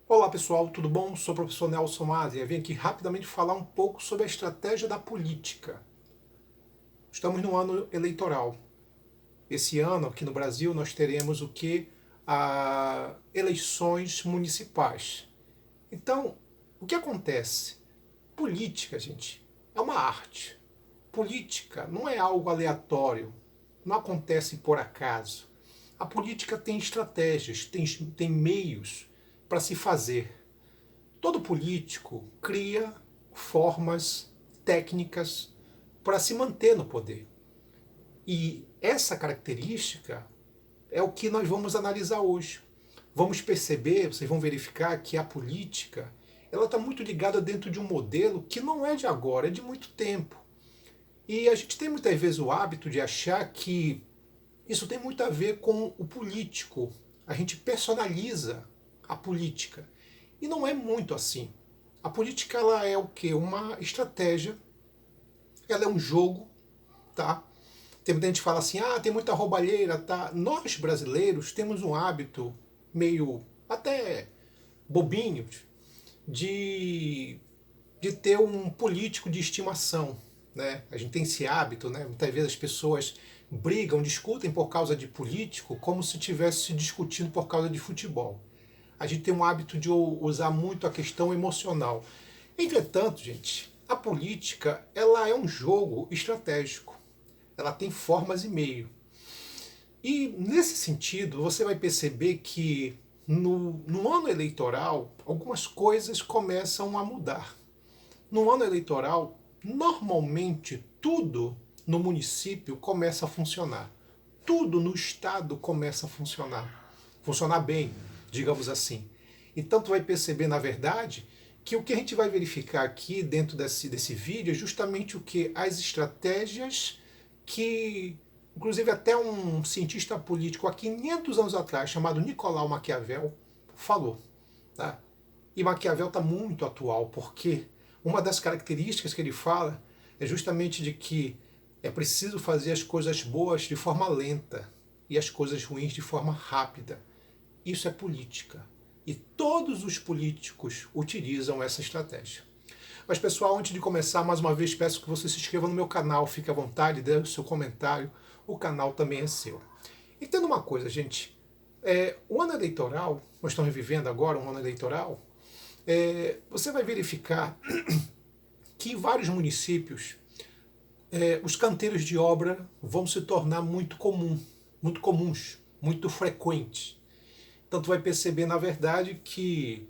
Olá pessoal, tudo bom? Sou o professor Nelson Mader e vim aqui rapidamente falar um pouco sobre a estratégia da política. Estamos no ano eleitoral. Esse ano, aqui no Brasil, nós teremos o que? Eleições municipais. Então, o que acontece? Política, gente, é uma arte. Política não é algo aleatório, não acontece por acaso. A política tem estratégias, tem meios para se fazer. Todo político cria formas, técnicas para se manter no poder. E essa característica é o que nós vamos analisar hoje. Vamos perceber, vocês vão verificar que a política ela está muito ligada dentro de um modelo que não é de agora, é de muito tempo. E a gente tem muitas vezes o hábito de achar que isso tem muito a ver com o político. A gente personaliza a política. E não é muito assim. A política ela é o quê? Uma estratégia, ela é um jogo, tá? Tem muita gente que fala assim, tem muita roubalheira, tá? Nós brasileiros temos um hábito meio até bobinho de, de ter um político de estimação, né? A gente tem esse hábito, né? Muitas vezes as pessoas brigam, discutem por causa de político como se estivesse discutindo por causa de futebol. A gente tem um hábito de usar muito a questão emocional. Entretanto, gente, a política ela é um jogo estratégico. Ela tem formas e meio. E nesse sentido, você vai perceber que no ano eleitoral, algumas coisas começam a mudar. No ano eleitoral, normalmente tudo no município começa a funcionar. Tudo no estado começa a funcionar. Funcionar bem, digamos assim. Então tu vai perceber, na verdade, que o que a gente vai verificar aqui dentro desse vídeo é justamente o que? As estratégias que, inclusive até um cientista político há 500 anos atrás, chamado Nicolau Maquiavel, falou. Tá? E Maquiavel está muito atual, porque uma das características que ele fala é justamente de que é preciso fazer as coisas boas de forma lenta e as coisas ruins de forma rápida. Isso é política. E todos os políticos utilizam essa estratégia. Mas pessoal, antes de começar, mais uma vez peço que você se inscreva no meu canal, fique à vontade, dê o seu comentário, o canal também é seu. Entenda uma coisa, gente, o ano eleitoral, nós estamos vivendo agora um ano eleitoral, você vai verificar que em vários municípios os canteiros de obra vão se tornar muito comuns, muito frequentes. Então tu vai perceber, na verdade, que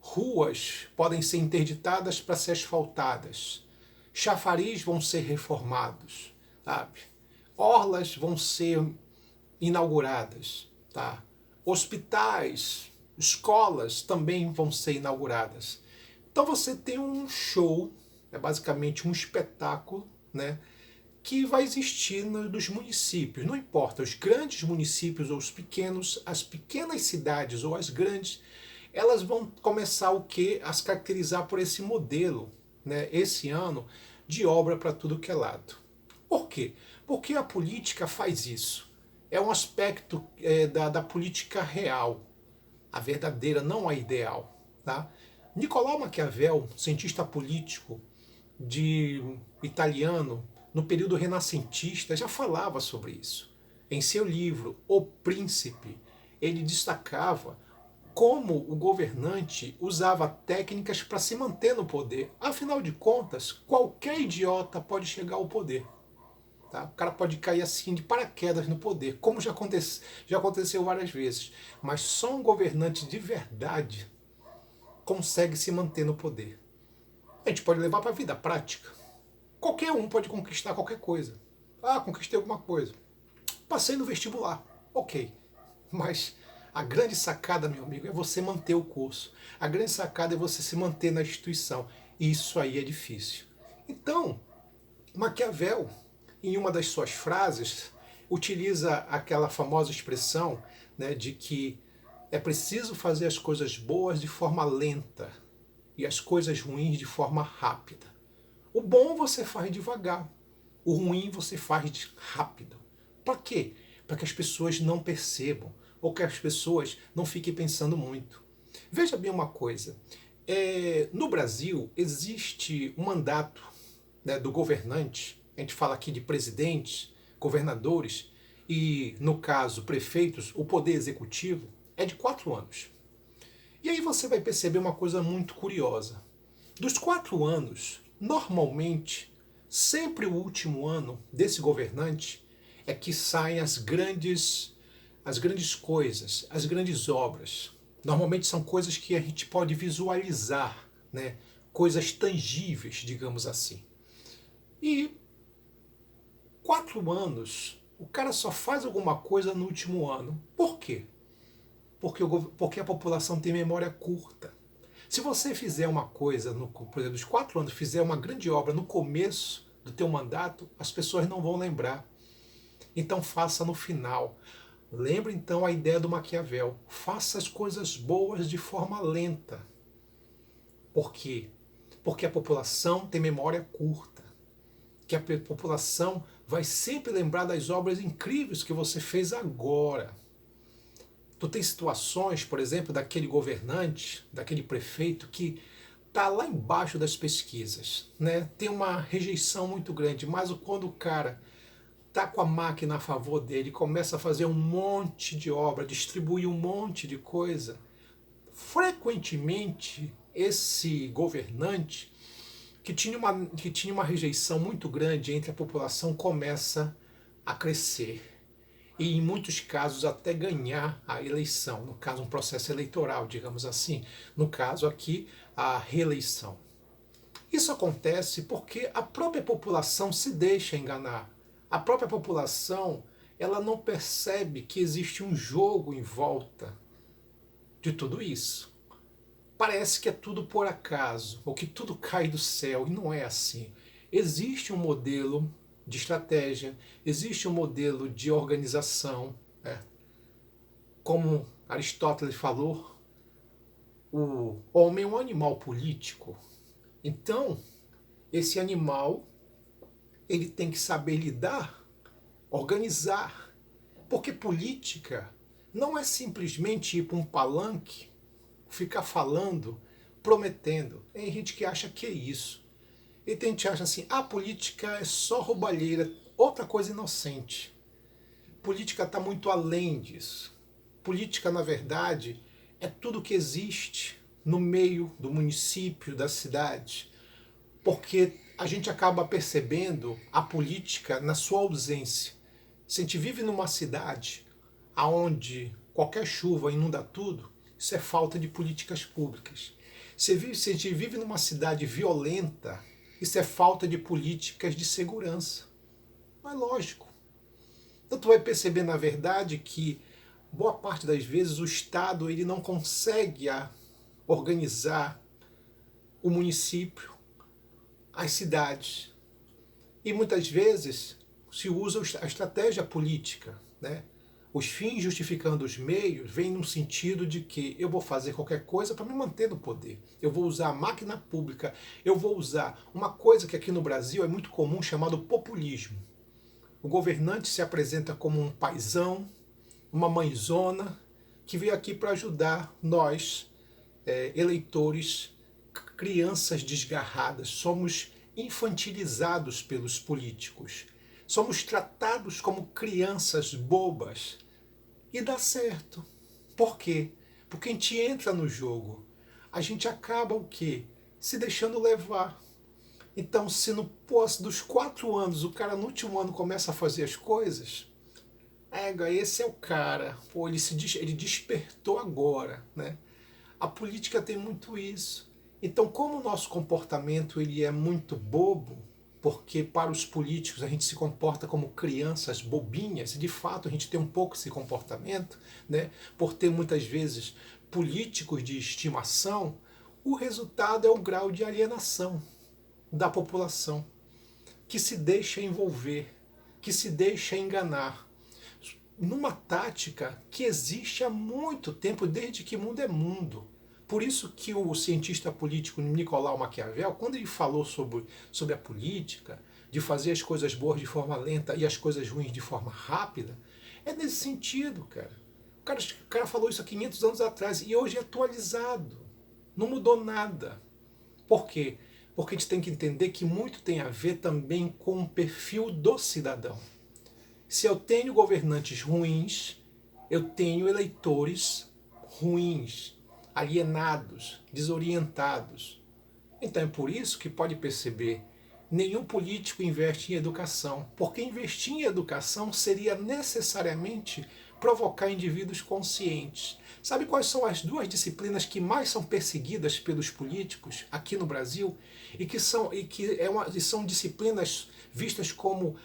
ruas podem ser interditadas para ser asfaltadas, chafariz vão ser reformados, sabe? Orlas vão ser inauguradas, tá? Hospitais, escolas também vão ser inauguradas. Então você tem um show, é basicamente um espetáculo, né? Que vai existir nos municípios, não importa, os grandes municípios ou os pequenos, as pequenas cidades ou as grandes, elas vão começar o que? A se caracterizar por esse modelo, né, esse ano, de obra para tudo que é lado. Por quê? Porque a política faz isso. É um aspecto da política real, a verdadeira, não a ideal. Tá? Nicolau Maquiavel, cientista político de italiano, no período renascentista, já falava sobre isso. Em seu livro O Príncipe, ele destacava como o governante usava técnicas para se manter no poder. Afinal de contas, qualquer idiota pode chegar ao poder. Tá? O cara pode cair assim de paraquedas no poder, como já aconteceu várias vezes. Mas só um governante de verdade consegue se manter no poder. A gente pode levar para a vida prática. Qualquer um pode conquistar qualquer coisa. Conquistei alguma coisa. Passei no vestibular. Ok. Mas a grande sacada, meu amigo, é você manter o curso. A grande sacada é você se manter na instituição. E isso aí é difícil. Então, Maquiavel, em uma das suas frases, utiliza aquela famosa expressão, né, de que é preciso fazer as coisas boas de forma lenta e as coisas ruins de forma rápida. O bom você faz devagar, o ruim você faz rápido. Para quê? Para que as pessoas não percebam. ou que as pessoas não fiquem pensando muito. Veja bem uma coisa, no Brasil existe um mandato, né, do governante, a gente fala aqui de presidentes, governadores e, no caso, prefeitos, o poder executivo é de 4 anos. E aí você vai perceber uma coisa muito curiosa. Dos 4 anos, normalmente, sempre o último ano desse governante é que saem as grandes coisas, as grandes obras. Normalmente são coisas que a gente pode visualizar, né? Coisas tangíveis, digamos assim. E 4 anos, o cara só faz alguma coisa no último ano. Por quê? Porque a população tem memória curta. Se você fizer uma coisa, por exemplo, dos 4 anos, fizer uma grande obra no começo do teu mandato, as pessoas não vão lembrar. Então faça no final. Lembre então a ideia do Maquiavel. Faça as coisas boas de forma lenta. Por quê? Porque a população tem memória curta. Que a população vai sempre lembrar das obras incríveis que você fez agora. Tu tem situações, por exemplo, daquele governante, daquele prefeito que está lá embaixo das pesquisas, né? Tem uma rejeição muito grande, mas quando o cara tá com a máquina a favor dele, começa a fazer um monte de obra, distribuir um monte de coisa, frequentemente esse governante que tinha uma rejeição muito grande entre a população começa a crescer e em muitos casos até ganhar a eleição, no caso um processo eleitoral, digamos assim, no caso aqui a reeleição. Isso acontece porque a própria população se deixa enganar. A própria população, ela não percebe que existe um jogo em volta de tudo isso. Parece que é tudo por acaso, ou que tudo cai do céu, e não é assim. Existe um modelo de estratégia, existe um modelo de organização, né? Como Aristóteles falou, o homem é um animal político. Então, esse animal, ele tem que saber lidar, organizar, porque política não é simplesmente ir para um palanque, ficar falando, prometendo. Tem gente que acha que é isso. E tem gente que acha assim, a política é só roubalheira, outra coisa inocente. Política está muito além disso. Política, na verdade, é tudo que existe no meio do município, da cidade, porque a gente acaba percebendo a política na sua ausência. Se a gente vive numa cidade onde qualquer chuva inunda tudo, isso é falta de políticas públicas. Se a gente vive numa cidade violenta, isso é falta de políticas de segurança. Não é lógico. Então tu vai perceber, na verdade, que boa parte das vezes o Estado ele não consegue organizar o município, as cidades. E muitas vezes se usa a estratégia política, né? Os fins justificando os meios vem no sentido de que eu vou fazer qualquer coisa para me manter no poder. Eu vou usar a máquina pública, eu vou usar uma coisa que aqui no Brasil é muito comum chamado populismo. O governante se apresenta como um paizão, uma mãezona, que veio aqui para ajudar nós, eleitores, crianças desgarradas. Somos infantilizados pelos políticos. Somos tratados como crianças bobas. E dá certo. Por quê? Porque a gente entra no jogo. A gente acaba o quê? Se deixando levar. Então, se no posto dos 4 anos o cara no último ano começa a fazer as coisas, esse é o cara. Pô, ele despertou agora, né? A política tem muito isso. Então, como o nosso comportamento ele é muito bobo, porque para os políticos a gente se comporta como crianças bobinhas, e de fato a gente tem um pouco esse comportamento, né? Por ter muitas vezes políticos de estimação, o resultado é o grau de alienação da população, que se deixa envolver, que se deixa enganar, numa tática que existe há muito tempo, desde que mundo é mundo. Por isso que o cientista político Nicolau Maquiavel, quando ele falou sobre a política, de fazer as coisas boas de forma lenta e as coisas ruins de forma rápida, é nesse sentido, cara. O O cara falou isso há 500 anos atrás e hoje é atualizado. Não mudou nada. Por quê? Porque a gente tem que entender que muito tem a ver também com o perfil do cidadão. Se eu tenho governantes ruins, eu tenho eleitores ruins, alienados, desorientados. Então é por isso que pode perceber, nenhum político investe em educação, porque investir em educação seria necessariamente provocar indivíduos conscientes. Sabe quais são as duas disciplinas que mais são perseguidas pelos políticos aqui no Brasil e são disciplinas vistas como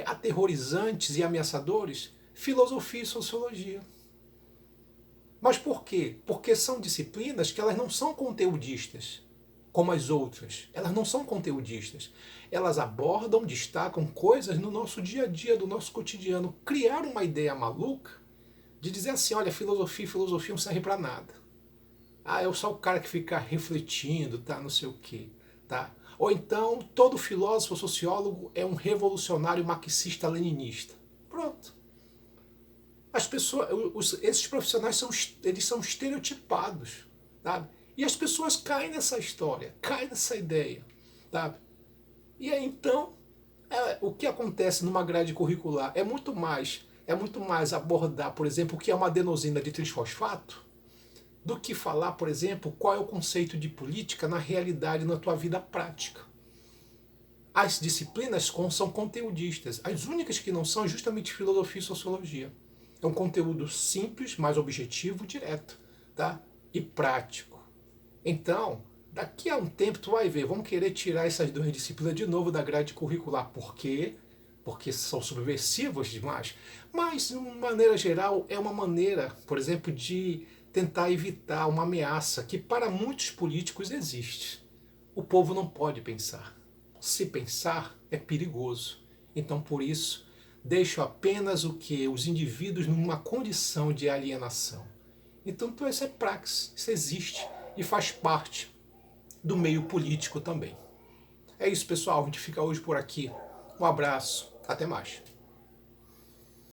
aterrorizantes e ameaçadores? Filosofia e sociologia. Mas por quê? Porque são disciplinas que elas não são conteudistas, como as outras. Elas não são conteudistas. Elas abordam, destacam coisas no nosso dia a dia, do nosso cotidiano. Criaram uma ideia maluca de dizer assim, olha, filosofia não serve para nada. Ah, é só o cara que fica refletindo, tá, não sei o quê, tá? Ou então, todo filósofo, sociólogo é um revolucionário marxista-leninista. Pronto. As pessoas, esses profissionais eles são estereotipados, sabe? E as pessoas caem nessa história, caem nessa ideia, sabe? E aí então, o que acontece numa grade curricular é muito mais abordar, por exemplo, o que é uma adenosina de trisfosfato, do que falar, por exemplo, qual é o conceito de política na realidade, na tua vida prática. As disciplinas são conteudistas. As únicas que não são é justamente filosofia e sociologia. É um conteúdo simples, mais objetivo, direto, tá? E prático. Então, daqui a um tempo tu vai ver, vamos querer tirar essas duas disciplinas de novo da grade curricular. Por quê? Porque são subversivas demais. Mas, de uma maneira geral, é uma maneira, por exemplo, de tentar evitar uma ameaça que para muitos políticos existe. O povo não pode pensar. Se pensar, é perigoso. Então, por isso, deixo apenas os indivíduos numa condição de alienação. Então, isso é praxis, isso existe e faz parte do meio político também. É isso, pessoal. A gente fica hoje por aqui. Um abraço. Até mais.